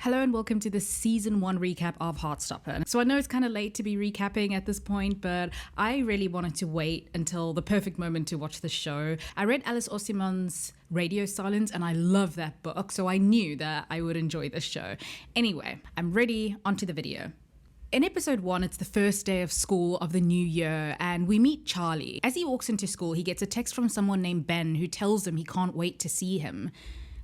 Hello and welcome to the season 1 recap of Heartstopper. So I know it's kind of late to be recapping at this point, but I really wanted to wait until the perfect moment to watch the show. I read Alice Osimhen's Radio Silence and I love that book, so I knew that I would enjoy this show. Anyway, I'm ready, onto the video. In episode 1, it's the first day of school of the new year, and we meet Charlie. As he walks into school, he gets a text from someone named Ben who tells him he can't wait to see him.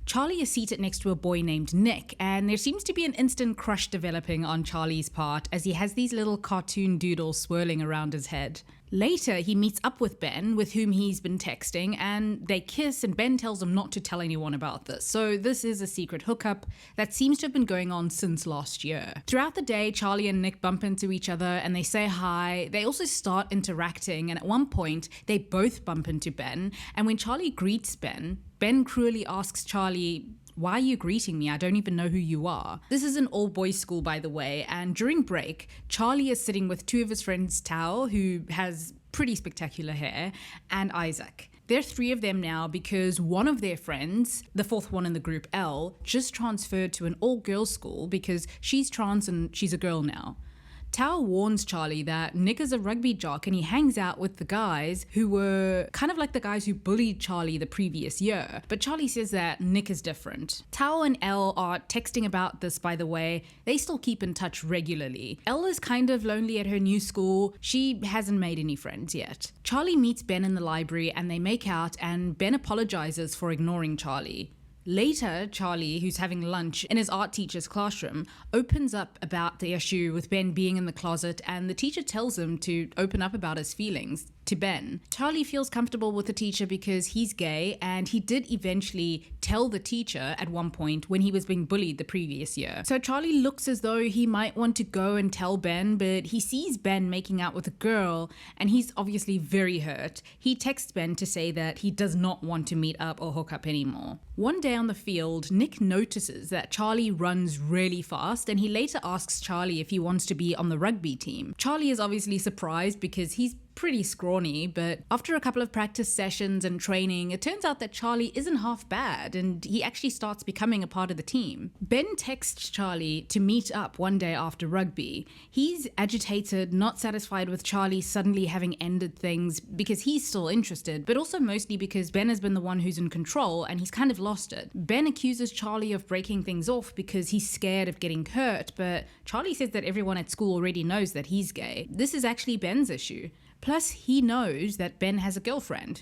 Charlie is seated next to a boy named Nick, and there seems to be an instant crush developing on Charlie's part as he has these little cartoon doodles swirling around his head. Later, he meets up with Ben, with whom he's been texting, and they kiss, and Ben tells him not to tell anyone about this. So this is a secret hookup that seems to have been going on since last year. Throughout the day, Charlie and Nick bump into each other and they say hi. They also start interacting, and at one point, they both bump into Ben, and when Charlie greets Ben, Ben cruelly asks Charlie, "Why are you greeting me? I don't even know who you are." This is an all-boys school, by the way, and during break, Charlie is sitting with two of his friends, Tao, who has pretty spectacular hair, and Isaac. There are 3 of them now because one of their friends, the 4th one in the group, Elle, just transferred to an all-girls school because she's trans and she's a girl now. Tao warns Charlie that Nick is a rugby jock and he hangs out with the guys who were kind of like the guys who bullied Charlie the previous year. But Charlie says that Nick is different. Tao and Elle are texting about this, by the way. They still keep in touch regularly. Elle is kind of lonely at her new school. She hasn't made any friends yet. Charlie meets Ben in the library and they make out, and Ben apologizes for ignoring Charlie. Later, Charlie, who's having lunch in his art teacher's classroom, opens up about the issue with Ben being in the closet, and the teacher tells him to open up about his feelings to Ben. Charlie feels comfortable with the teacher because he's gay, and he did eventually tell the teacher at one point when he was being bullied the previous year. So Charlie looks as though he might want to go and tell Ben, but he sees Ben making out with a girl, and he's obviously very hurt. He texts Ben to say that he does not want to meet up or hook up anymore. One day on the field, Nick notices that Charlie runs really fast, and he later asks Charlie if he wants to be on the rugby team. Charlie is obviously surprised because he's pretty scrawny, but after a couple of practice sessions and training, it turns out that Charlie isn't half bad, and he actually starts becoming a part of the team. Ben texts Charlie to meet up one day after rugby. He's agitated, not satisfied with Charlie suddenly having ended things because he's still interested, but also mostly because Ben has been the one who's in control and he's kind of lost it. Ben accuses Charlie of breaking things off because he's scared of getting hurt, but Charlie says that everyone at school already knows that he's gay. This is actually Ben's issue. Plus, he knows that Ben has a girlfriend.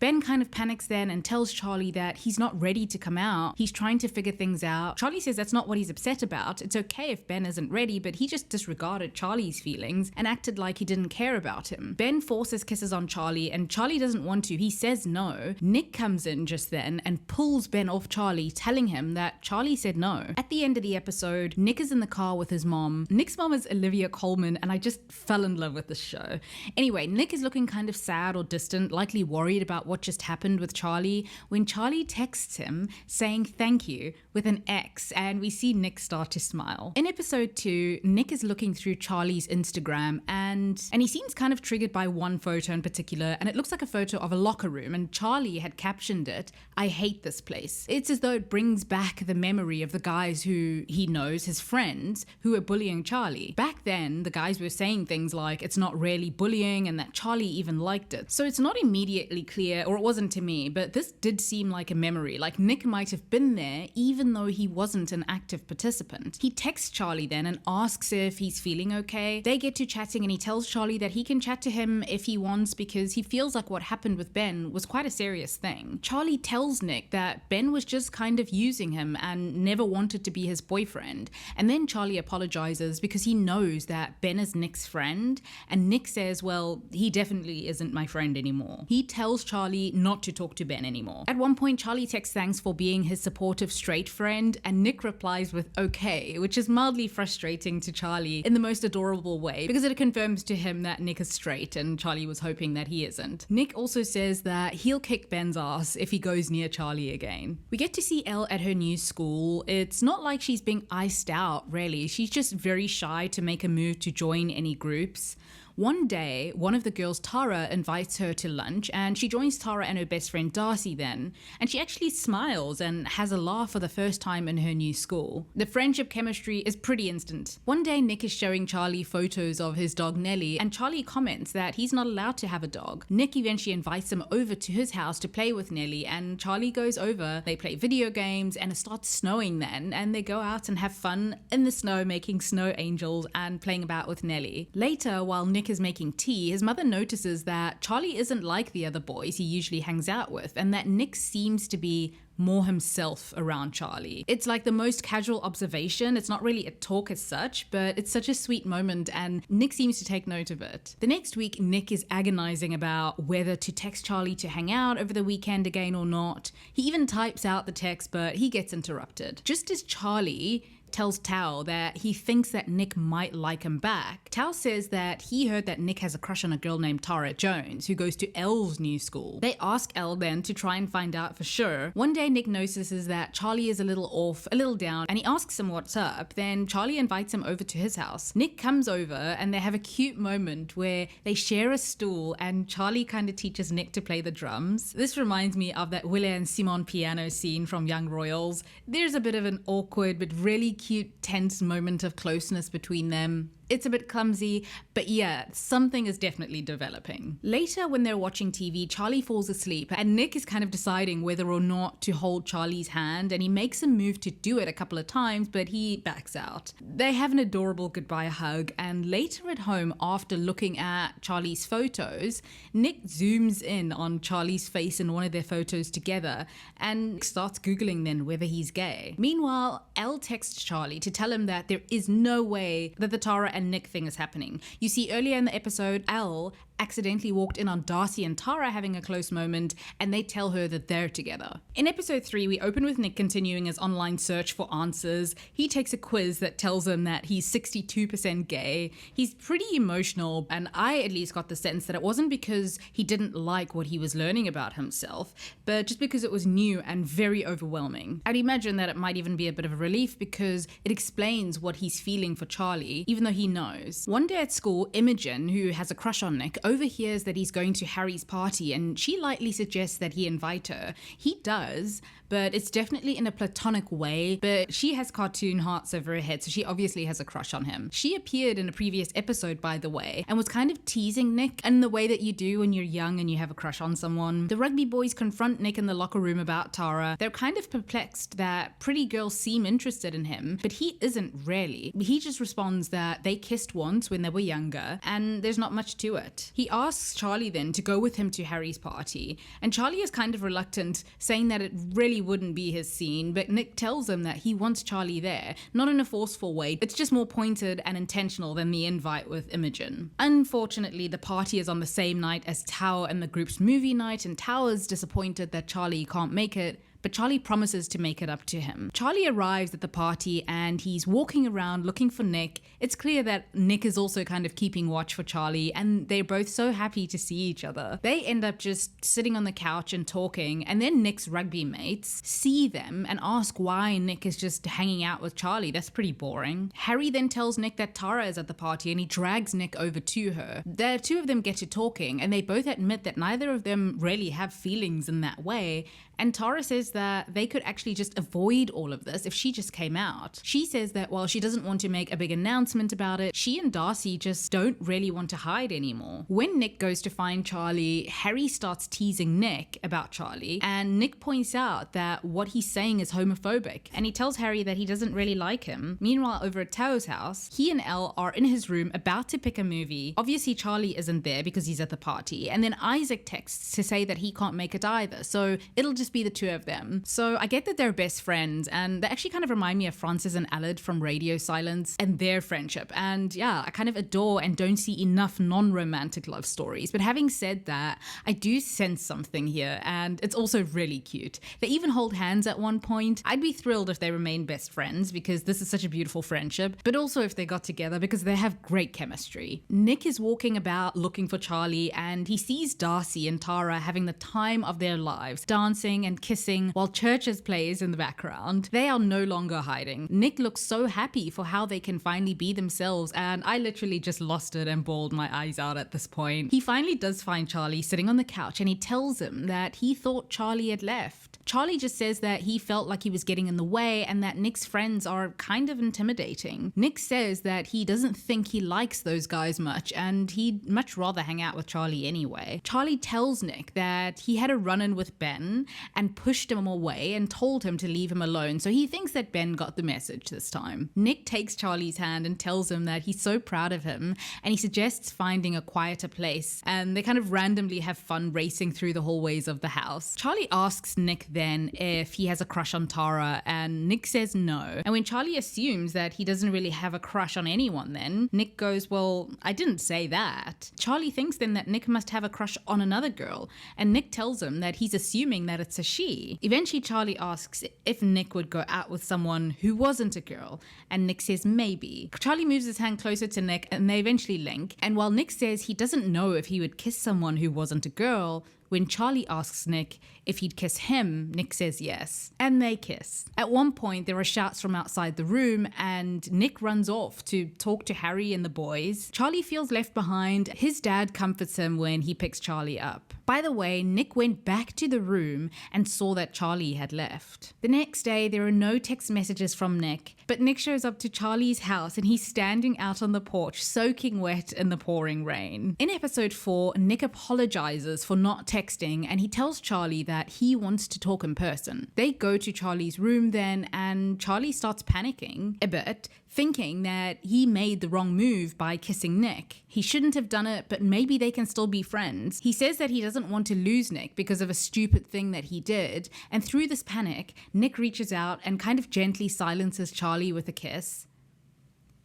Ben kind of panics then and tells Charlie that he's not ready to come out. He's trying to figure things out. Charlie says that's not what he's upset about. It's okay if Ben isn't ready, but he just disregarded Charlie's feelings and acted like he didn't care about him. Ben forces kisses on Charlie, and Charlie doesn't want to. He says no. Nick comes in just then and pulls Ben off Charlie, telling him that Charlie said no. At the end of the episode, Nick is in the car with his mom. Nick's mom is Olivia Colman, and I just fell in love with this show. Anyway, Nick is looking kind of sad or distant, likely worried about what just happened with Charlie, when Charlie texts him saying thank you with an X, and we see Nick start to smile. In episode 2, Nick is looking through Charlie's Instagram and he seems kind of triggered by one photo in particular, and it looks like a photo of a locker room, and Charlie had captioned it, "I hate this place." It's as though it brings back the memory of the guys who he knows, his friends, who were bullying Charlie. Back then, the guys were saying things like it's not really bullying and that Charlie even liked it. So it's not immediately clear, or it wasn't to me, but this did seem like a memory, like Nick might have been there even though he wasn't an active participant. He texts Charlie then and asks if he's feeling okay. They get to chatting and he tells Charlie that he can chat to him if he wants because he feels like what happened with Ben was quite a serious thing. Charlie tells Nick that Ben was just kind of using him and never wanted to be his boyfriend, and then Charlie apologizes because he knows that Ben is Nick's friend, and Nick says, well, he definitely isn't my friend anymore. He tells Charlie not to talk to Ben anymore. At one point, Charlie texts thanks for being his supportive straight friend, and Nick replies with okay, which is mildly frustrating to Charlie in the most adorable way because it confirms to him that Nick is straight and Charlie was hoping that he isn't. Nick also says that he'll kick Ben's ass if he goes near Charlie again. We get to see Elle at her new school. It's not like she's being iced out, really. She's just very shy to make a move to join any groups. One day, one of the girls, Tara, invites her to lunch, and she joins Tara and her best friend Darcy then, and she actually smiles and has a laugh for the first time in her new school. The friendship chemistry is pretty instant. One day, Nick is showing Charlie photos of his dog Nellie, and Charlie comments that he's not allowed to have a dog. Nick eventually invites him over to his house to play with Nellie, and Charlie goes over, they play video games, and it starts snowing then, and they go out and have fun in the snow making snow angels and playing about with Nellie. Later, while Nick is making tea, his mother notices that Charlie isn't like the other boys he usually hangs out with, and that Nick seems to be more himself around Charlie. It's like the most casual observation. It's not really a talk as such, but it's such a sweet moment, and Nick seems to take note of it. The next week, Nick is agonizing about whether to text Charlie to hang out over the weekend again or not. He even types out the text, but he gets interrupted. Just as Charlie tells Tao that he thinks that Nick might like him back, Tao says that he heard that Nick has a crush on a girl named Tara Jones, who goes to Elle's new school. They ask Elle then to try and find out for sure. One day Nick notices that Charlie is a little off, a little down, and he asks him what's up. Then Charlie invites him over to his house. Nick comes over and they have a cute moment where they share a stool and Charlie kind of teaches Nick to play the drums. This reminds me of that Wille and Simon piano scene from Young Royals. There's a bit of an awkward but really cute, tense moment of closeness between them. It's a bit clumsy, but yeah, something is definitely developing. Later, when they're watching TV, Charlie falls asleep and Nick is kind of deciding whether or not to hold Charlie's hand, and he makes a move to do it a couple of times, but he backs out. They have an adorable goodbye hug, and later at home, after looking at Charlie's photos, Nick zooms in on Charlie's face in one of their photos together and starts Googling then whether he's gay. Meanwhile, Elle texts Charlie to tell him that there is no way that the Tara and Nick thing is happening. You see, earlier in the episode, Elle accidentally walked in on Darcy and Tara having a close moment, and they tell her that they're together. In episode 3, we open with Nick continuing his online search for answers. He takes a quiz that tells him that he's 62% gay. He's pretty emotional, and I at least got the sense that it wasn't because he didn't like what he was learning about himself, but just because it was new and very overwhelming. I'd imagine that it might even be a bit of a relief because it explains what he's feeling for Charlie, even though he knows. One day at school, Imogen, who has a crush on Nick, overhears that he's going to Harry's party, and she lightly suggests that he invite her. He does, but it's definitely in a platonic way, but she has cartoon hearts over her head, so she obviously has a crush on him. She appeared in a previous episode, by the way, and was kind of teasing Nick in the way that you do when you're young and you have a crush on someone. The rugby boys confront Nick in the locker room about Tara. They're kind of perplexed that pretty girls seem interested in him, but he isn't really. He just responds that they kissed once when they were younger, and there's not much to it. He asks Charlie then to go with him to Harry's party, and Charlie is kind of reluctant, saying that it really wouldn't be his scene, but Nick tells him that he wants Charlie there, not in a forceful way. It's just more pointed and intentional than the invite with Imogen. Unfortunately, the party is on the same night as Tao and the group's movie night, and Tao is disappointed that Charlie can't make it, but Charlie promises to make it up to him. Charlie arrives at the party and he's walking around looking for Nick. It's clear that Nick is also kind of keeping watch for Charlie, and they're both so happy to see each other. They end up just sitting on the couch and talking, and then Nick's rugby mates see them and ask why Nick is just hanging out with Charlie. That's pretty boring. Harry then tells Nick that Tara is at the party and he drags Nick over to her. The two of them get to talking and they both admit that neither of them really have feelings in that way, and Tara says that they could actually just avoid all of this if she just came out. She says that while she doesn't want to make a big announcement about it, she and Darcy just don't really want to hide anymore. When Nick goes to find Charlie, Harry starts teasing Nick about Charlie, and Nick points out that what he's saying is homophobic, and he tells Harry that he doesn't really like him. Meanwhile, over at Tao's house, he and Elle are in his room about to pick a movie. Obviously, Charlie isn't there because he's at the party, and then Isaac texts to say that he can't make it either, so it'll just be the two of them. So I get that they're best friends, and they actually kind of remind me of Francis and Aled from Radio Silence and their friendship. And yeah, I kind of adore and don't see enough non-romantic love stories. But having said that, I do sense something here, and it's also really cute. They even hold hands at one point. I'd be thrilled if they remain best friends because this is such a beautiful friendship, but also if they got together because they have great chemistry. Nick is walking about looking for Charlie, and he sees Darcy and Tara having the time of their lives, dancing laughing and kissing while Churches plays in the background. They are no longer hiding. Nick looks so happy for how they can finally be themselves, and I literally just lost it and bawled my eyes out at this point. He finally does find Charlie sitting on the couch and he tells him that he thought Charlie had left. Charlie just says that he felt like he was getting in the way and that Nick's friends are kind of intimidating. Nick says that he doesn't think he likes those guys much and he'd much rather hang out with Charlie anyway. Charlie tells Nick that he had a run-in with Ben and pushed him away and told him to leave him alone, so he thinks that Ben got the message this time. Nick takes Charlie's hand and tells him that he's so proud of him and he suggests finding a quieter place, and they kind of randomly have fun racing through the hallways of the house. Charlie asks Nick then if he has a crush on Tara, and Nick says no. And when Charlie assumes that he doesn't really have a crush on anyone, then Nick goes, well, I didn't say that. Charlie thinks then that Nick must have a crush on another girl, and Nick tells him that he's assuming that it's a she. Eventually Charlie asks if Nick would go out with someone who wasn't a girl, and Nick says maybe. Charlie moves his hand closer to Nick and they eventually link, and while Nick says he doesn't know if he would kiss someone who wasn't a girl, when Charlie asks Nick if he'd kiss him, Nick says yes, and they kiss. At one point, there are shouts from outside the room, and Nick runs off to talk to Harry and the boys. Charlie feels left behind. His dad comforts him when he picks Charlie up. By the way, Nick went back to the room and saw that Charlie had left. The next day, there are no text messages from Nick, but Nick shows up to Charlie's house and he's standing out on the porch, soaking wet in the pouring rain. In episode 4, Nick apologizes for not texting and he tells Charlie that he wants to talk in person. They go to Charlie's room then, and Charlie starts panicking a bit, thinking that he made the wrong move by kissing Nick. He shouldn't have done it, but maybe they can still be friends. He says that he doesn't want to lose Nick because of a stupid thing that he did, and through this panic, Nick reaches out and kind of gently silences Charlie with a kiss.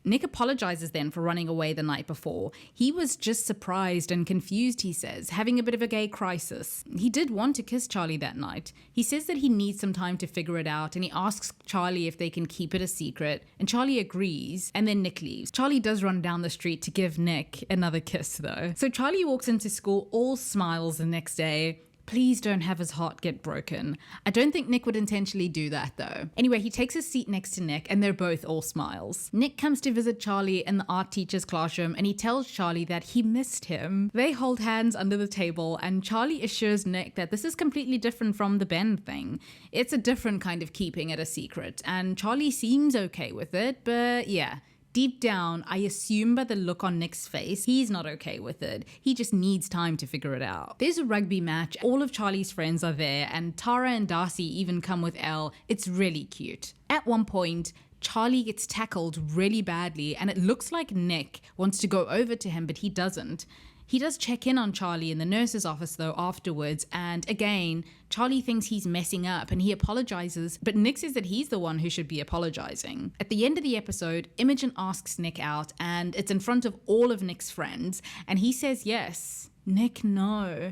Nick apologizes then for running away the night before. He was just surprised and confused, he says, having a bit of a gay crisis. He did want to kiss Charlie that night. He says that he needs some time to figure it out, and he asks Charlie if they can keep it a secret, and Charlie agrees, and then Nick leaves. Charlie does run down the street to give Nick another kiss though. So Charlie walks into school all smiles the next day. Please don't have his heart get broken. I don't think Nick would intentionally do that though. Anyway, he takes his seat next to Nick and they're both all smiles. Nick comes to visit Charlie in the art teacher's classroom and he tells Charlie that he missed him. They hold hands under the table and Charlie assures Nick that this is completely different from the Ben thing. It's a different kind of keeping it a secret, and Charlie seems okay with it, but yeah. Deep down, I assume by the look on Nick's face, he's not okay with it. He just needs time to figure it out. There's a rugby match. All of Charlie's friends are there, and Tara and Darcy even come with Elle. It's really cute. At one point, Charlie gets tackled really badly, and it looks like Nick wants to go over to him, but he doesn't. He does check in on Charlie in the nurse's office though afterwards, and again, Charlie thinks he's messing up and he apologizes, but Nick says that he's the one who should be apologizing. At the end of the episode, Imogen asks Nick out and it's in front of all of Nick's friends, and he says yes. Nick, no.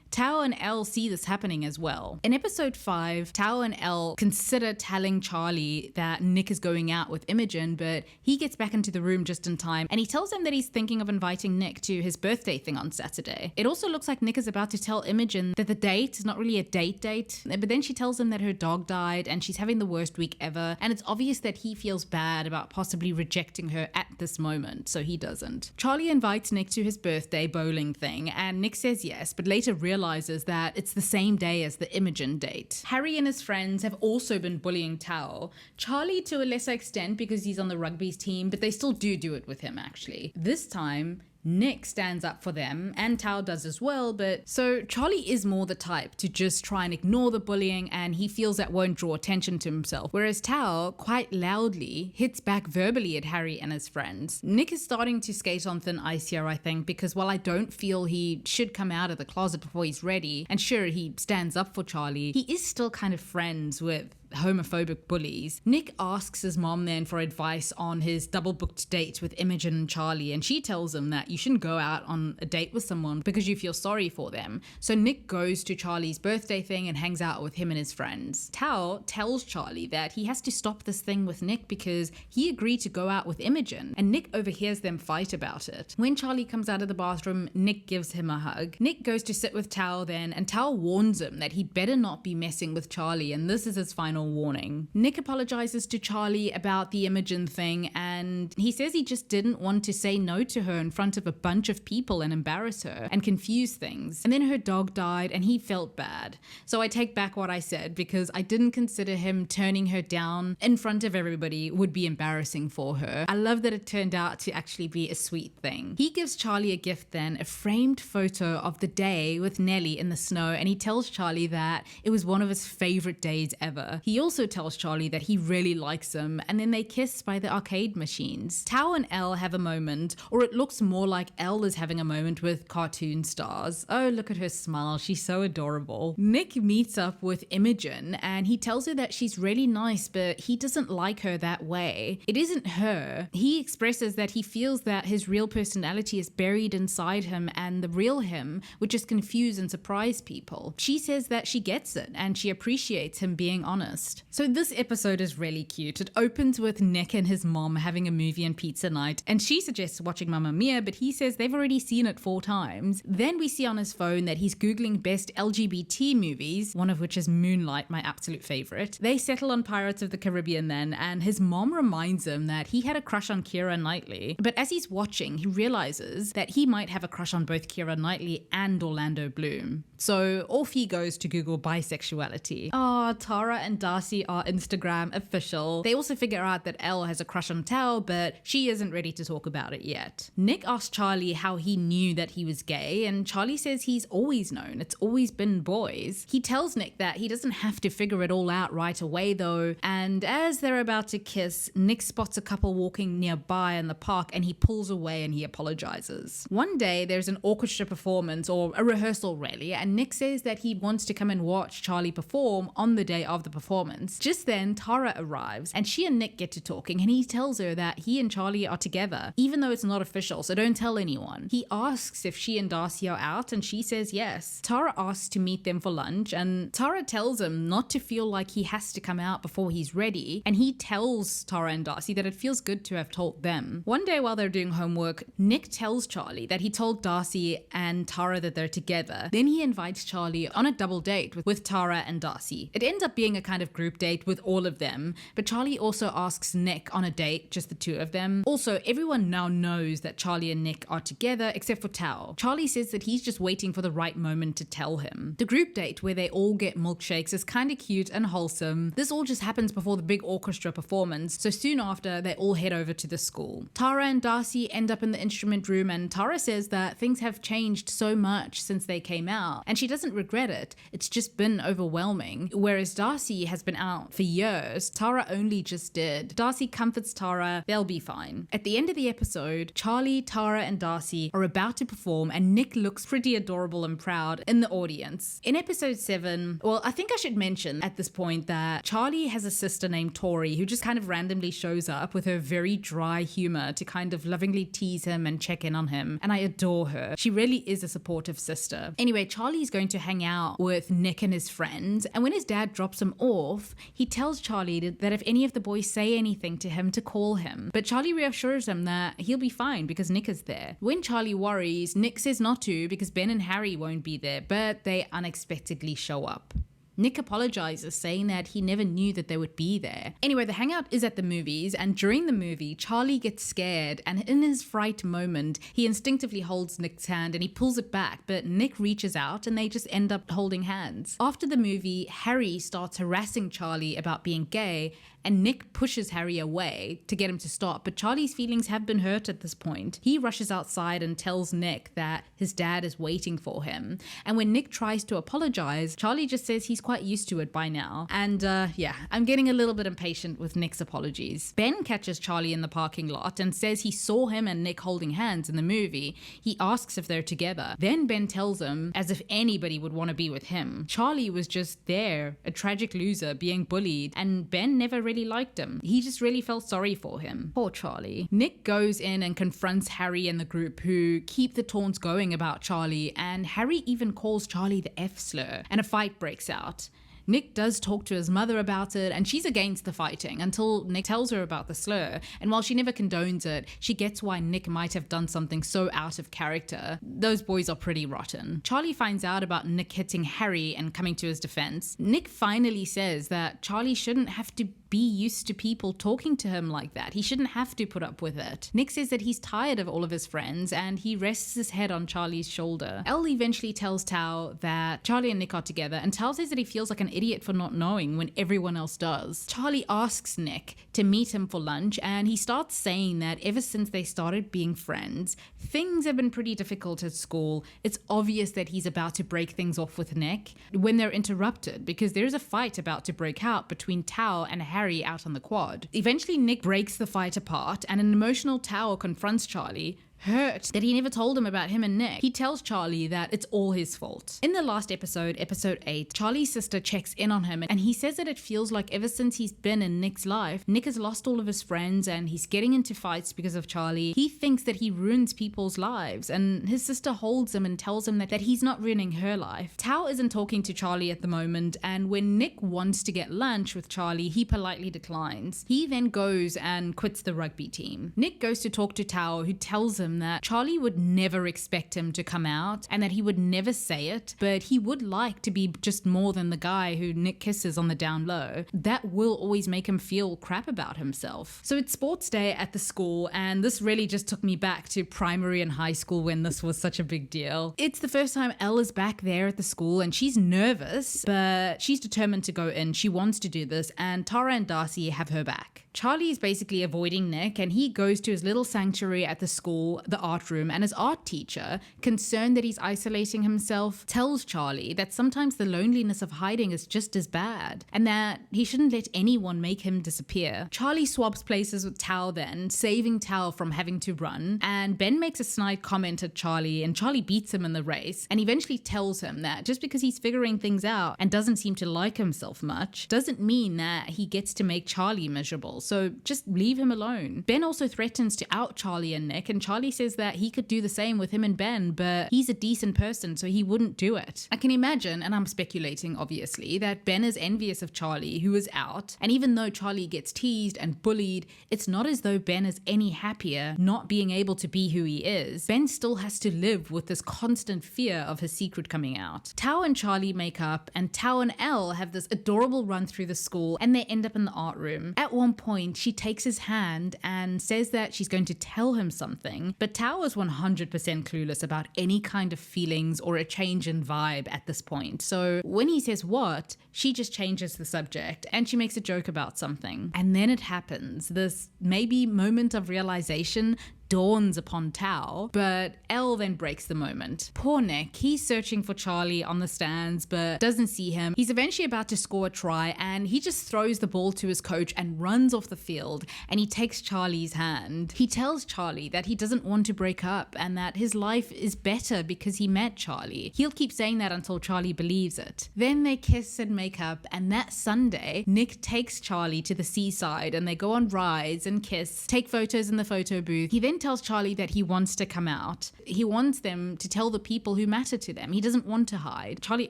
Tao and Elle see this happening as well. In episode 5, Tao and Elle consider telling Charlie that Nick is going out with Imogen, but he gets back into the room just in time and he tells them that he's thinking of inviting Nick to his birthday thing on Saturday. It also looks like Nick is about to tell Imogen that the date is not really a date, but then she tells him that her dog died and she's having the worst week ever, and it's obvious that he feels bad about possibly rejecting her at this moment, so he doesn't. Charlie invites Nick to his birthday bowling thing and Nick says yes, but later realizes that it's the same day as the Imogen date. Harry and his friends have also been bullying Tao. Charlie to a lesser extent because he's on the rugby's team, but they still do it with him actually. This time, Nick stands up for them, and Tao does as well, but so Charlie is more the type to just try and ignore the bullying, and he feels that won't draw attention to himself, whereas Tao quite loudly hits back verbally at Harry and his friends. Nick is starting to skate on thin ice here, I think, because while I don't feel he should come out of the closet before he's ready, and sure, he stands up for Charlie, he is still kind of friends with homophobic bullies. Nick asks his mom then for advice on his double-booked date with Imogen and Charlie, and she tells him that you shouldn't go out on a date with someone because you feel sorry for them. So Nick goes to Charlie's birthday thing and hangs out with him and his friends. Tao tells Charlie that he has to stop this thing with Nick because he agreed to go out with Imogen, and Nick overhears them fight about it. When Charlie comes out of the bathroom, Nick gives him a hug. Nick goes to sit with Tao then, and Tao warns him that he'd better not be messing with Charlie, and this is his final warning. Nick apologizes to Charlie about the Imogen thing, and he says he just didn't want to say no to her in front of a bunch of people and embarrass her and confuse things. And then her dog died and he felt bad. So I take back what I said, because I didn't consider him turning her down in front of everybody would be embarrassing for her. I love that it turned out to actually be a sweet thing. He gives Charlie a gift then, a framed photo of the day with Nellie in the snow, and he tells Charlie that it was one of his favorite days ever. He also tells Charlie that he really likes him, and then they kiss by the arcade machines. Tao and Elle have a moment, or it looks more like Elle is having a moment with cartoon stars. Oh, look at her smile. She's so adorable. Nick meets up with Imogen, and he tells her that she's really nice, but he doesn't like her that way. It isn't her. He expresses that he feels that his real personality is buried inside him, and the real him would just confuse and surprise people. She says that she gets it, and she appreciates him being honest. So this episode is really cute. It opens with Nick and his mom having a movie and pizza night, and she suggests watching Mamma Mia, but he says they've already seen it 4 times. Then we see on his phone that he's Googling best LGBT movies, one of which is Moonlight, my absolute favorite. They settle on Pirates of the Caribbean then, and his mom reminds him that he had a crush on Keira Knightley. But as he's watching, he realizes that he might have a crush on both Keira Knightley and Orlando Bloom. So off he goes to Google bisexuality. Oh, Tara and Darcy are Instagram official. They also figure out that Elle has a crush on Tao, but she isn't ready to talk about it yet. Nick asks Charlie how he knew that he was gay, and Charlie says he's always known. It's always been boys. He tells Nick that he doesn't have to figure it all out right away though, and as they're about to kiss, Nick spots a couple walking nearby in the park, and he pulls away and he apologizes. One day there's an orchestra performance, or a rehearsal really, and Nick says that he wants to come and watch Charlie perform on the day of the performance. Just then Tara arrives, and she and Nick get to talking, and he tells her that he and Charlie are together, even though it's not official, so don't tell anyone. He asks if she and Darcy are out, and she says yes. Tara asks to meet them for lunch, and Tara tells him not to feel like he has to come out before he's ready, and he tells Tara and Darcy that it feels good to have told them. One day while they're doing homework, Nick tells Charlie that he told Darcy and Tara that they're together. Then he invites Charlie on a double date with Tara and Darcy. It ends up being a kind of group date with all of them, but Charlie also asks Nick on a date, just the 2 of them. Also, everyone now knows that Charlie and Nick are together except for Tao. Charlie says that he's just waiting for the right moment to tell him. The group date where they all get milkshakes is kind of cute and wholesome. This all just happens before the big orchestra performance, so soon after they all head over to the school. Tara and Darcy end up in the instrument room, and Tara says that things have changed so much since they came out, and she doesn't regret it. It's just been overwhelming. Whereas Darcy has been out for years, Tara only just did. Darcy comforts Tara, they'll be fine. At the end of the episode, Charlie, Tara, and Darcy are about to perform, and Nick looks pretty adorable and proud in the audience. In episode 7, well, I think I should mention at this point that Charlie has a sister named Tori who just kind of randomly shows up with her very dry humor to kind of lovingly tease him and check in on him, and I adore her. She really is a supportive sister. Anyway, Charlie's going to hang out with Nick and his friends, and when his dad drops him off, he tells Charlie that if any of the boys say anything to him to call him, but Charlie reassures him that he'll be fine because Nick is there. When Charlie worries, Nick says not to because Ben and Harry won't be there, but they unexpectedly show up. Nick apologizes, saying that he never knew that they would be there. Anyway, the hangout is at the movies, and during the movie, Charlie gets scared, and in his fright moment, he instinctively holds Nick's hand and he pulls it back, but Nick reaches out and they just end up holding hands. After the movie, Harry starts harassing Charlie about being gay, and Nick pushes Harry away to get him to stop, but Charlie's feelings have been hurt at this point. He rushes outside and tells Nick that his dad is waiting for him, and when Nick tries to apologize, Charlie just says he's quite used to it by now. And yeah, I'm getting a little bit impatient with Nick's apologies. Ben catches Charlie in the parking lot and says he saw him and Nick holding hands in the movie. He asks if they're together. Then Ben tells him as if anybody would want to be with him. Charlie was just there, a tragic loser being bullied, and Ben never really liked him. He just really felt sorry for him. Poor Charlie. Nick goes in and confronts Harry and the group, who keep the taunts going about Charlie, and Harry even calls Charlie the F slur, and a fight breaks out. Nick does talk to his mother about it, and she's against the fighting until Nick tells her about the slur. And while she never condones it, she gets why Nick might have done something so out of character. Those boys are pretty rotten. Charlie finds out about Nick hitting Harry and coming to his defense. Nick finally says that Charlie shouldn't have to be used to people talking to him like that. He shouldn't have to put up with it. Nick says that he's tired of all of his friends, and he rests his head on Charlie's shoulder. Elle eventually tells Tao that Charlie and Nick are together, and Tao says that he feels like an idiot for not knowing when everyone else does. Charlie asks Nick to meet him for lunch, and he starts saying that ever since they started being friends, things have been pretty difficult at school. It's obvious that he's about to break things off with Nick when they're interrupted, because there's a fight about to break out between Tao and Harry out on the quad. Eventually, Nick breaks the fight apart, and an emotional Tao confronts Charlie, hurt that he never told him about him and Nick. He tells Charlie that it's all his fault. In the last episode, episode 8, Charlie's sister checks in on him, and he says that it feels like ever since he's been in Nick's life, Nick has lost all of his friends and he's getting into fights because of Charlie. He thinks that he ruins people's lives, and his sister holds him and tells him that he's not ruining her life. Tao isn't talking to Charlie at the moment, and when Nick wants to get lunch with Charlie, he politely declines. He then goes and quits the rugby team. Nick goes to talk to Tao, who tells him that Charlie would never expect him to come out and that he would never say it, but he would like to be just more than the guy who Nick kisses on the down low. That will always make him feel crap about himself. So it's sports day at the school, and this really just took me back to primary and high school when this was such a big deal. It's the first time Elle is back there at the school, and she's nervous, but she's determined to go in. She wants to do this, and Tara and Darcy have her back. Charlie is basically avoiding Nick, and he goes to his little sanctuary at the school, the art room, and his art teacher, concerned that he's isolating himself, tells Charlie that sometimes the loneliness of hiding is just as bad, and that he shouldn't let anyone make him disappear. Charlie swaps places with Tao then, saving Tao from having to run, and Ben makes a snide comment at Charlie, and Charlie beats him in the race, and eventually tells him that just because he's figuring things out and doesn't seem to like himself much, doesn't mean that he gets to make Charlie miserable. So just leave him alone. Ben also threatens to out Charlie and Nick, and Charlie says that he could do the same with him and Ben, but he's a decent person, so he wouldn't do it. I can imagine, and I'm speculating obviously, that Ben is envious of Charlie, who is out, and even though Charlie gets teased and bullied, it's not as though Ben is any happier not being able to be who he is. Ben still has to live with this constant fear of his secret coming out. Tao and Charlie make up, and Tao and Elle have this adorable run through the school, and they end up in the art room. At one point, she takes his hand and says that she's going to tell him something, but Tao is 100% clueless about any kind of feelings or a change in vibe at this point. So when he says what, she just changes the subject and she makes a joke about something. And then it happens, this maybe moment of realization dawns upon Tao, but Elle then breaks the moment. Poor Nick, he's searching for Charlie on the stands but doesn't see him. He's eventually about to score a try and he just throws the ball to his coach and runs off the field, and he takes Charlie's hand. He tells Charlie that he doesn't want to break up and that his life is better because he met Charlie. He'll keep saying that until Charlie believes it. Then they kiss and make up, and that Sunday, Nick takes Charlie to the seaside and they go on rides and kiss, take photos in the photo booth. He then tells Charlie that he wants to come out. He wants them to tell the people who matter to them. He doesn't want to hide. Charlie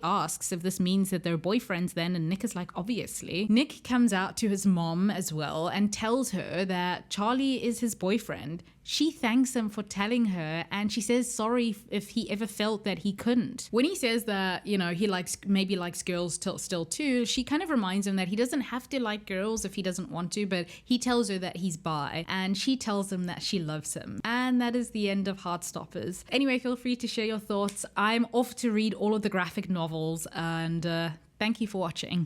asks if this means that they're boyfriends then, and Nick is like, obviously. Nick comes out to his mom as well and tells her that Charlie is his boyfriend. She thanks him for telling her, and she says sorry if he ever felt that he couldn't. When he says that, he maybe likes girls still too, she kind of reminds him that he doesn't have to like girls if he doesn't want to, but he tells her that he's bi, and she tells him that she loves him. And that is the end of Heartstoppers. Anyway, feel free to share your thoughts. I'm off to read all of the graphic novels, and thank you for watching.